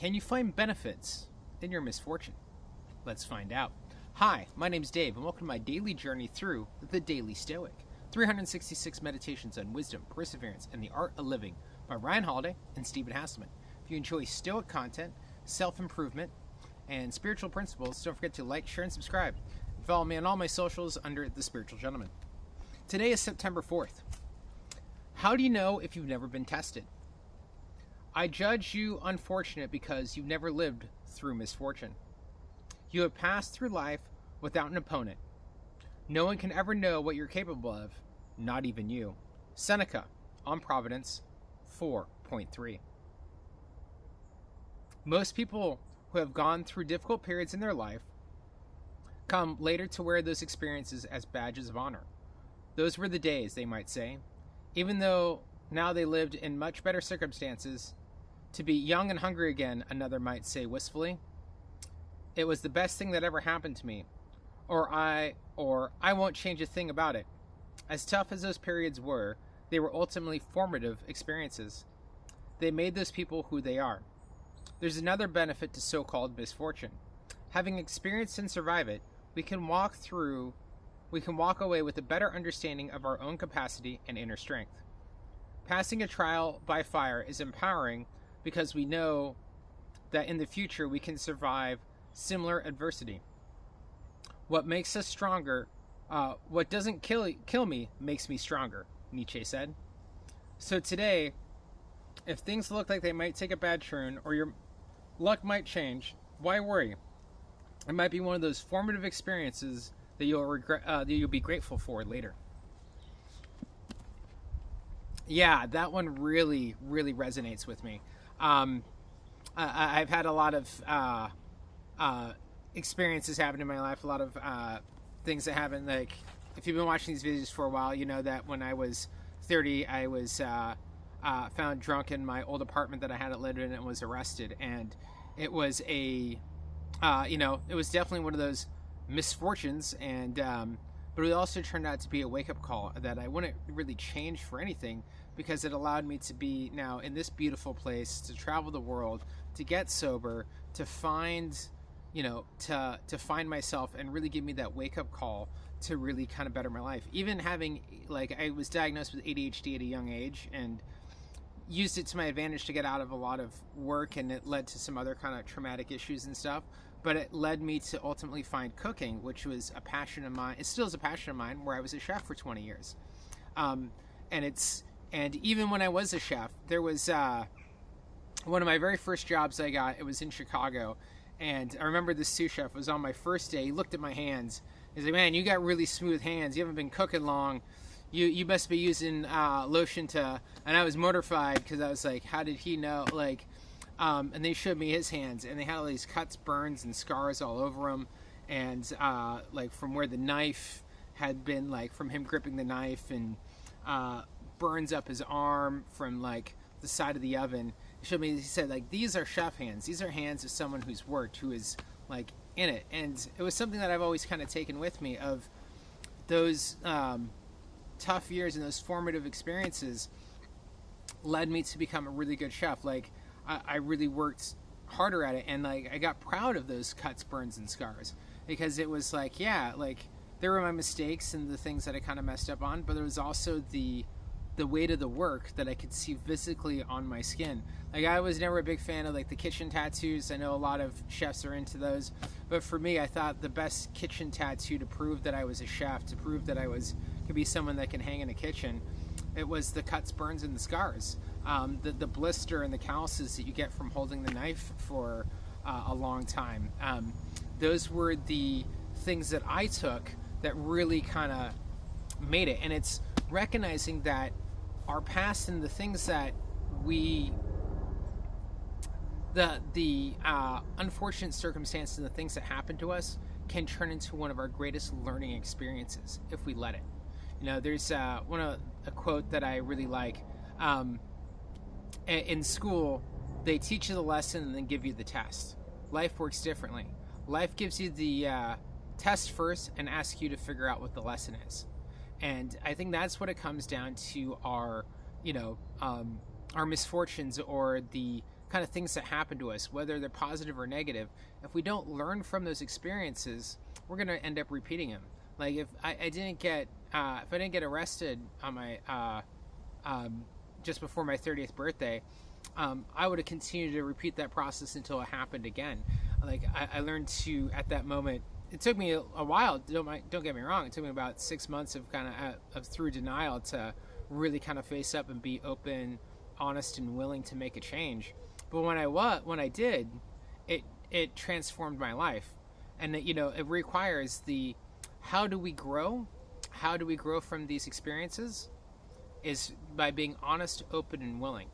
Can you find benefits in your misfortune? Let's find out. Hi, my name's Dave, and welcome to my daily journey through the Daily Stoic. 366 meditations on wisdom, perseverance, and the art of living by Ryan Holiday and Stephen Hasselman. If you enjoy Stoic content, self-improvement, and spiritual principles, don't forget to like, share, and subscribe. Follow me on all my socials under The Spiritual Gentleman. Today is September 4th. How do you know if you've never been tested? I judge you unfortunate because you've never lived through misfortune. You have passed through life without an opponent. No one can ever know what you're capable of, not even you. Seneca, on Providence 4.3. Most people who have gone through difficult periods in their life come later to wear those experiences as badges of honor. Those were the days, they might say. Even though now they lived in much better circumstances, to be young and hungry again, another might say wistfully. It was the best thing that ever happened to me. Or I won't change a thing about it. As tough as those periods were, they were ultimately formative experiences. They made those people who they are. There's another benefit to so-called misfortune. Having experienced and survived it, we can walk away with a better understanding of our own capacity and inner strength. Passing a trial by fire is empowering because we know that in the future we can survive similar adversity. What makes us stronger, what doesn't kill me makes me stronger, Nietzsche said. So today, if things look like they might take a bad turn or your luck might change, why worry? It might be one of those formative experiences that you'll be grateful for later. Yeah, that one really, really resonates with me. I've had a lot of experiences happen in my life, a lot of things that happen. Like, if you've been watching these videos for a while, you know that when I was 30, I was found drunk in my old apartment that I hadn't lived in and was arrested. And it was it was definitely one of those misfortunes, and but it also turned out to be a wake-up call that I wouldn't really change for anything, because it allowed me to be now in this beautiful place, to travel the world, to get sober, to find to find myself, and really give me that wake-up call to really kind of better my life. Even having, I was diagnosed with ADHD at a young age and used it to my advantage to get out of a lot of work, and it led to some other kind of traumatic issues and stuff. But it led me to ultimately find cooking, which was a passion of mine. It still is a passion of mine, where I was a chef for 20 years. And even when I was a chef, there was one of my very first jobs I got. It was in Chicago. And I remember the sous chef was on my first day. He looked at my hands. He's like, "Man, you got really smooth hands. You haven't been cooking long. You must be using lotion to..." And I was mortified because I was like, how did he know? And they showed me his hands, and they had all these cuts, burns, and scars all over them. And from where the knife had been, from him gripping the knife, and burns up his arm from the side of the oven. He showed me, he said, these are chef hands. These are hands of someone who's worked, who is in it. And it was something that I've always kind of taken with me, of those tough years and those formative experiences led me to become a really good chef. I really worked harder at it, and I got proud of those cuts, burns, and scars, because it was there were my mistakes and the things that I kind of messed up on, but there was also the weight of the work that I could see physically on my skin. I was never a big fan of the kitchen tattoos. I know a lot of chefs are into those, but for me, I thought the best kitchen tattoo to prove that I was a chef, to prove that I could be someone that can hang in a kitchen, it was the cuts, burns, and the scars. The blister and the calluses that you get from holding the knife for a long time. Those were the things that I took that really kind of made it. And it's recognizing that our past and the things that the unfortunate circumstances and the things that happen to us can turn into one of our greatest learning experiences if we let it. There's a quote that I really like. In school, they teach you the lesson and then give you the test. Life works differently. Life gives you the test first and asks you to figure out what the lesson is. And I think that's what it comes down to, our misfortunes, or the kind of things that happen to us, whether they're positive or negative, if we don't learn from those experiences, we're going to end up repeating them. Like if I didn't get arrested on my just before my 30th birthday, I would have continued to repeat that process until it happened again. Like I learned to, at that moment, it took me a while. Don't get me wrong. It took me about 6 months of of through denial to really kind of face up and be open, honest, and willing to make a change. But when I did, it transformed my life, and it requires the how do we grow? How do we grow from these experiences? Is by being honest, open, and willing.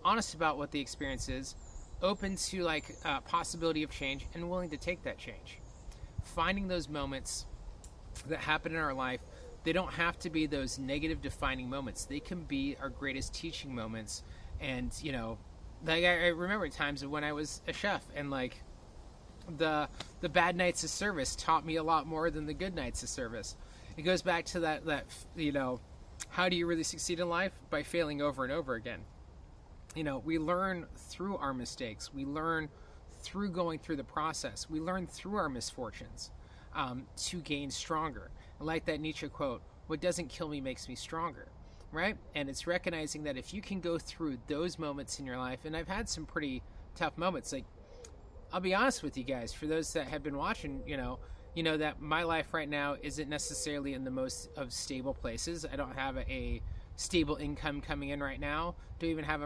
Honest about what the experience is, open to possibility of change, and willing to take that change. Finding those moments that happen in our life, they don't have to be those negative defining moments. They can be our greatest teaching moments. And I remember times of when I was a chef, and the bad nights of service taught me a lot more than the good nights of service. It goes back to that how do you really succeed in life? By failing over and over again. We learn through our mistakes. We learn through going through the process. We learn through our misfortunes to gain stronger. I like that Nietzsche quote, "What doesn't kill me makes me stronger," right? And it's recognizing that if you can go through those moments in your life, and I've had some pretty tough moments. Like, I'll be honest with you guys, for those that have been watching, that my life right now isn't necessarily in the most of stable places. I don't have a stable income coming in right now. Don't even have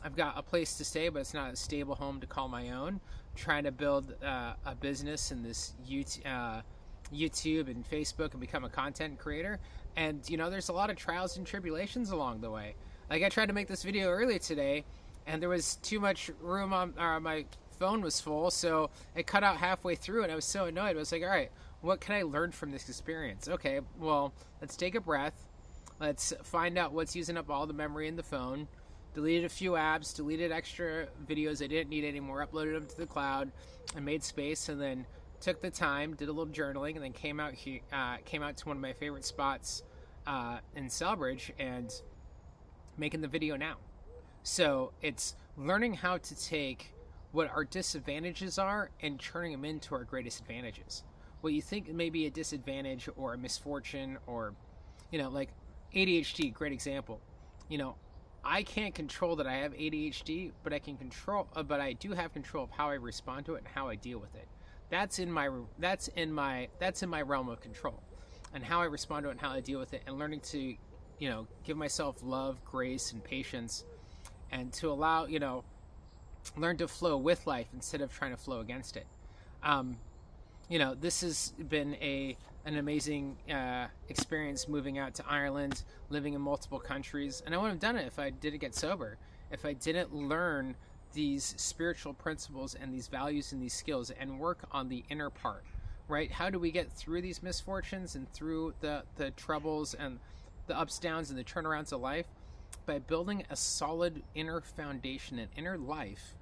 I've got a place to stay, but it's not a stable home to call my own. I'm trying to build a business in this YouTube and Facebook and become a content creator. And, there's a lot of trials and tribulations along the way. Like, I tried to make this video earlier today, and there was too much room on my phone was full, so it cut out halfway through, and I was so annoyed. I was like, all right, what can I learn from this experience? Okay, well, let's take a breath. Let's find out what's using up all the memory in the phone. Deleted a few apps, deleted extra videos I didn't need anymore, uploaded them to the cloud, and made space, and then took the time, did a little journaling, and then came out to one of my favorite spots in Selbridge and making the video now. So it's learning how to take what our disadvantages are and turning them into our greatest advantages. What you think may be a disadvantage or a misfortune, or like ADHD, great example. I can't control that I have ADHD, but I do have control of how I respond to it and how I deal with it. That's in my realm of control, and how I respond to it and how I deal with it, and learning to give myself love, grace, and patience, and to allow learn to flow with life instead of trying to flow against it. This has been an amazing experience, moving out to Ireland, living in multiple countries, and I wouldn't have done it if I didn't get sober, if I didn't learn these spiritual principles and these values and these skills and work on the inner part, right? How do we get through these misfortunes and through the troubles and the ups, downs, and the turnarounds of life? By building a solid inner foundation and inner life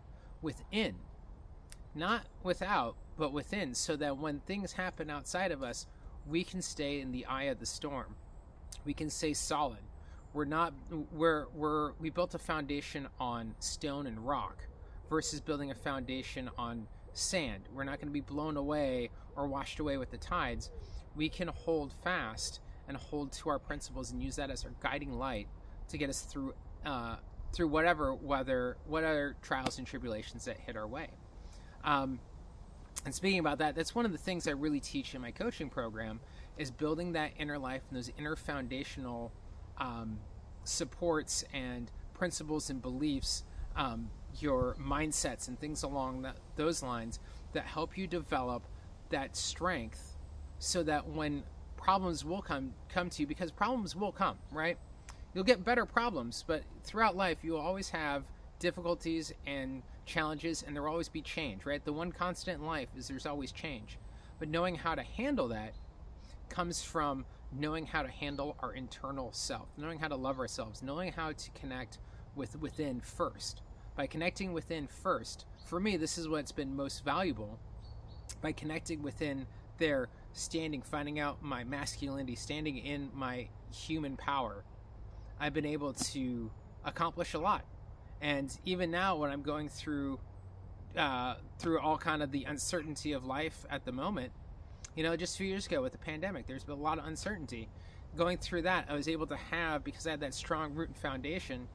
within, not without, but within, so that when things happen outside of us, we can stay in the eye of the storm. We can stay solid. We built a foundation on stone and rock versus building a foundation on sand. We're not going to be blown away or washed away with the tides. We can hold fast and hold to our principles and use that as our guiding light to get us through whatever trials and tribulations that hit our way. And speaking about that, that's one of the things I really teach in my coaching program, is building that inner life and those inner foundational supports and principles and beliefs, your mindsets and things along those lines that help you develop that strength, so that when problems will come to you, because problems will come, right? You'll get better problems, but throughout life you will always have difficulties and challenges, and there will always be change, right? The one constant in life is there's always change. But knowing how to handle that comes from knowing how to handle our internal self, knowing how to love ourselves, knowing how to connect within first. By connecting within first, for me, this is what's been most valuable. By connecting within there, finding out my masculinity, standing in my human power, I've been able to accomplish a lot. And even now, when I'm going through all kind of the uncertainty of life at the moment, just a few years ago with the pandemic, there's been a lot of uncertainty. Going through that, I was able to have, because I had that strong root and foundation,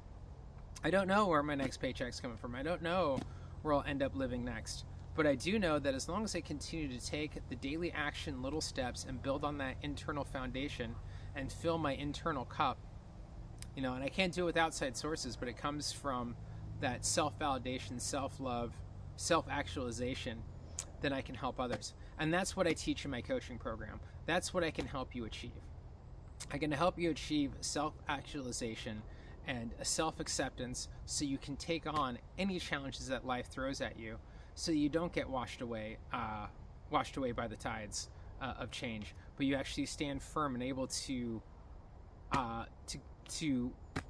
I don't know where my next paycheck's coming from. I don't know where I'll end up living next. But I do know that as long as I continue to take the daily action, little steps, and build on that internal foundation and fill my internal cup, and I can't do it with outside sources, but it comes from that self-validation, self-love, self-actualization, then I can help others. And that's what I teach in my coaching program. That's what I can help you achieve. I can help you achieve self-actualization and a self-acceptance so you can take on any challenges that life throws at you, so you don't get washed away by the tides of change, but you actually stand firm and able to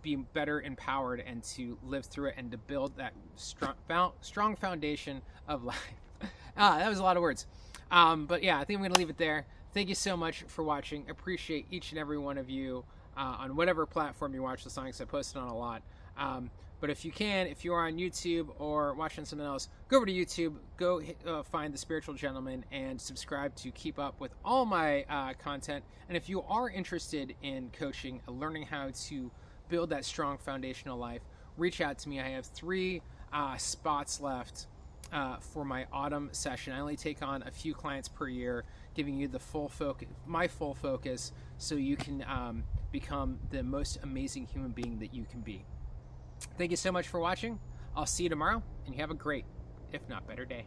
be better empowered and to live through it and to build that strong foundation of life. That was a lot of words. But yeah, I think I'm going to leave it there. Thank you so much for watching. Appreciate each and every one of you on whatever platform you watch the songs. I posted on a lot. But if you are on YouTube or watching something else, go over to YouTube, go find The Spiritual Gentleman and subscribe to keep up with all my content. And if you are interested in coaching, learning how to build that strong foundational life, reach out to me. I have 3 spots left for my autumn session. I only take on a few clients per year, giving you the full focus, so you can become the most amazing human being that you can be. Thank you so much for watching. I'll see you tomorrow, and you have a great, if not better, day.